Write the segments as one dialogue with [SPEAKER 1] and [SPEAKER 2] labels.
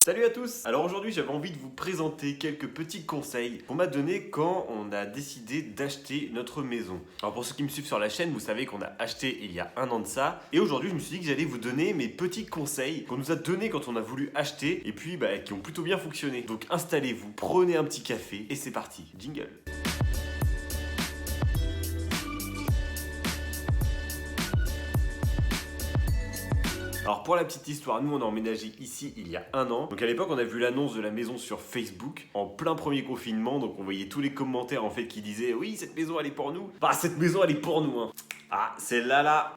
[SPEAKER 1] Salut à tous! Alors aujourd'hui j'avais envie de vous présenter quelques petits conseils qu'on m'a donné quand on a décidé d'acheter notre maison. Alors pour ceux qui me suivent sur la chaîne, vous savez qu'on a acheté il y a 1 an de ça. Et aujourd'hui je me suis dit que j'allais vous donner mes petits conseils qu'on nous a donnés quand on a voulu acheter et puis qui ont plutôt bien fonctionné. Donc installez-vous, prenez un petit café et c'est parti. Jingle! Alors pour la petite histoire, nous on a emménagé ici il y a 1 an. Donc à l'époque on a vu l'annonce de la maison sur Facebook en plein premier confinement. Donc on voyait tous les commentaires en fait qui disaient oui cette maison elle est pour nous. Bah cette maison elle est pour nous hein. Ah celle-là là.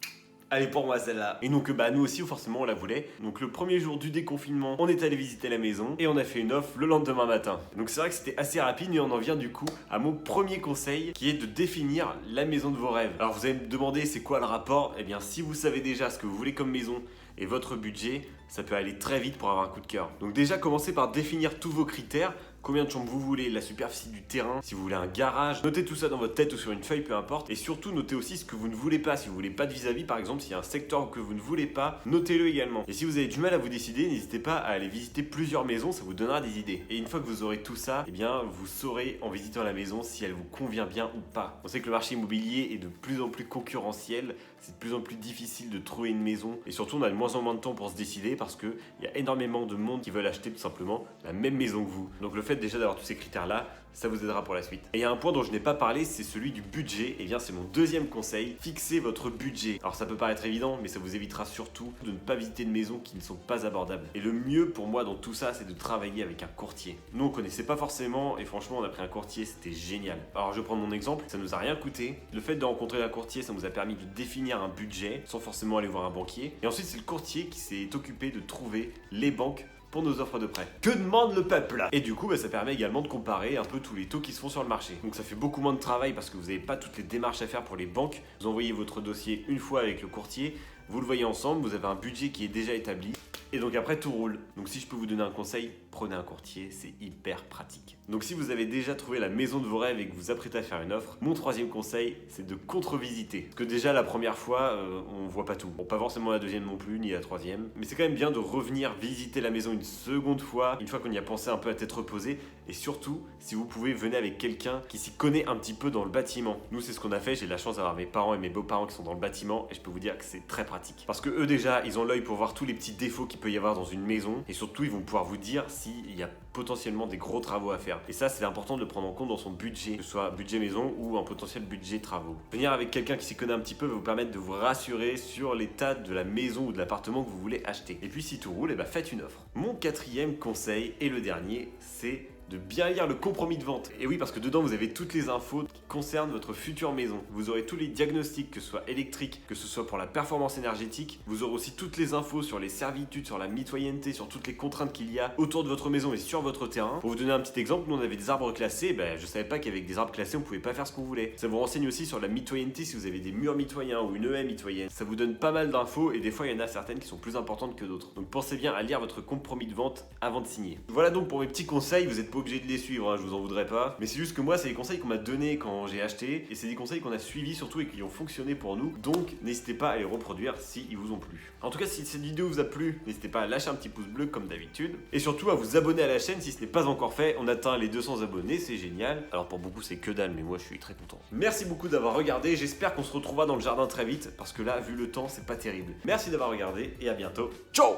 [SPEAKER 1] Elle est pour moi celle-là. Et donc nous aussi forcément on la voulait. Donc le premier jour du déconfinement, on est allé visiter la maison et on a fait une offre le lendemain matin. Donc c'est vrai que c'était assez rapide et on en vient du coup à mon premier conseil qui est de définir la maison de vos rêves. Alors vous allez me demander c'est quoi le rapport? Eh bien si vous savez déjà ce que vous voulez comme maison et votre budget, ça peut aller très vite pour avoir un coup de cœur. Donc déjà commencez par définir tous vos critères. Combien de chambres vous voulez, la superficie du terrain, si vous voulez un garage, notez tout ça dans votre tête ou sur une feuille, peu importe. Et surtout, notez aussi ce que vous ne voulez pas. Si vous voulez pas de vis-à-vis, par exemple, s'il y a un secteur que vous ne voulez pas, notez-le également. Et si vous avez du mal à vous décider, n'hésitez pas à aller visiter plusieurs maisons, ça vous donnera des idées. Et une fois que vous aurez tout ça, eh bien, vous saurez en visitant la maison si elle vous convient bien ou pas. On sait que le marché immobilier est de plus en plus concurrentiel, c'est de plus en plus difficile de trouver une maison. Et surtout, on a de moins en moins de temps pour se décider parce qu'il y a énormément de monde qui veulent acheter tout simplement la même maison que vous. Donc le fait déjà d'avoir tous ces critères-là, ça vous aidera pour la suite. Et il y a un point dont je n'ai pas parlé, c'est celui du budget. Et bien c'est mon deuxième conseil, fixez votre budget. Alors ça peut paraître évident, mais ça vous évitera surtout de ne pas visiter de maisons qui ne sont pas abordables. Et le mieux pour moi dans tout ça, c'est de travailler avec un courtier. Nous on connaissait pas forcément et franchement on a pris un courtier, c'était génial. Alors je vais prendre mon exemple, ça nous a rien coûté. Le fait de rencontrer un courtier, ça nous a permis de définir un budget sans forcément aller voir un banquier. Et ensuite c'est le courtier qui s'est occupé de trouver les banques pour nos offres de prêt. Que demande le peuple? Et du coup, ça permet également de comparer un peu tous les taux qui se font sur le marché. Donc ça fait beaucoup moins de travail parce que vous n'avez pas toutes les démarches à faire pour les banques. Vous envoyez votre dossier une fois avec le courtier, vous le voyez ensemble, vous avez un budget qui est déjà établi. Et donc après tout roule. Donc si je peux vous donner un conseil, prenez un courtier, c'est hyper pratique. Donc si vous avez déjà trouvé la maison de vos rêves et que vous apprêtez à faire une offre, mon troisième conseil, c'est de contre-visiter. Parce que déjà la première fois, on voit pas tout. Bon, pas forcément la deuxième non plus, ni la troisième. Mais c'est quand même bien de revenir visiter la maison une seconde fois, une fois qu'on y a pensé un peu à tête reposée. Et surtout, si vous pouvez, venez avec quelqu'un qui s'y connaît un petit peu dans le bâtiment. Nous, c'est ce qu'on a fait. J'ai la chance d'avoir mes parents et mes beaux-parents qui sont dans le bâtiment. Et je peux vous dire que c'est très pratique. Parce que eux déjà, ils ont l'œil pour voir tous les petits défauts qu'il peut y avoir dans une maison. Et surtout, ils vont pouvoir vous dire s'il y a potentiellement des gros travaux à faire. Et ça, c'est important de le prendre en compte dans son budget, que ce soit budget maison ou un potentiel budget travaux. Venir avec quelqu'un qui s'y connaît un petit peu va vous permettre de vous rassurer sur l'état de la maison ou de l'appartement que vous voulez acheter. Et puis si tout roule, faites une offre. Mon quatrième conseil et le dernier, c'est de bien lire le compromis de vente. Et oui, parce que dedans, vous avez toutes les infos qui concernent votre future maison. Vous aurez tous les diagnostics, que ce soit électrique, que ce soit pour la performance énergétique. Vous aurez aussi toutes les infos sur les servitudes, sur la mitoyenneté, sur toutes les contraintes qu'il y a autour de votre maison et sur votre terrain. Pour vous donner un petit exemple, nous on avait des arbres classés. Je savais pas qu'avec des arbres classés, on pouvait pas faire ce qu'on voulait. Ça vous renseigne aussi sur la mitoyenneté si vous avez des murs mitoyens ou une haie mitoyenne. Ça vous donne pas mal d'infos et des fois, il y en a certaines qui sont plus importantes que d'autres. Donc pensez bien à lire votre compromis de vente avant de signer. Voilà donc pour mes petits conseils. Vous êtes pas obligé de les suivre, je vous en voudrais pas. Mais c'est juste que moi, c'est des conseils qu'on m'a donnés quand j'ai acheté. Et c'est des conseils qu'on a suivis surtout et qui ont fonctionné pour nous. Donc n'hésitez pas à les reproduire si ils vous ont plu. En tout cas, si cette vidéo vous a plu, n'hésitez pas à lâcher un petit pouce bleu comme d'habitude. Et surtout à vous abonner à la chaîne si ce n'est pas encore fait. On atteint les 200 abonnés, c'est génial. Alors pour beaucoup, c'est que dalle, mais moi je suis très content. Merci beaucoup d'avoir regardé. J'espère qu'on se retrouvera dans le jardin très vite. Parce que là, vu le temps, c'est pas terrible. Merci d'avoir regardé et à bientôt. Ciao!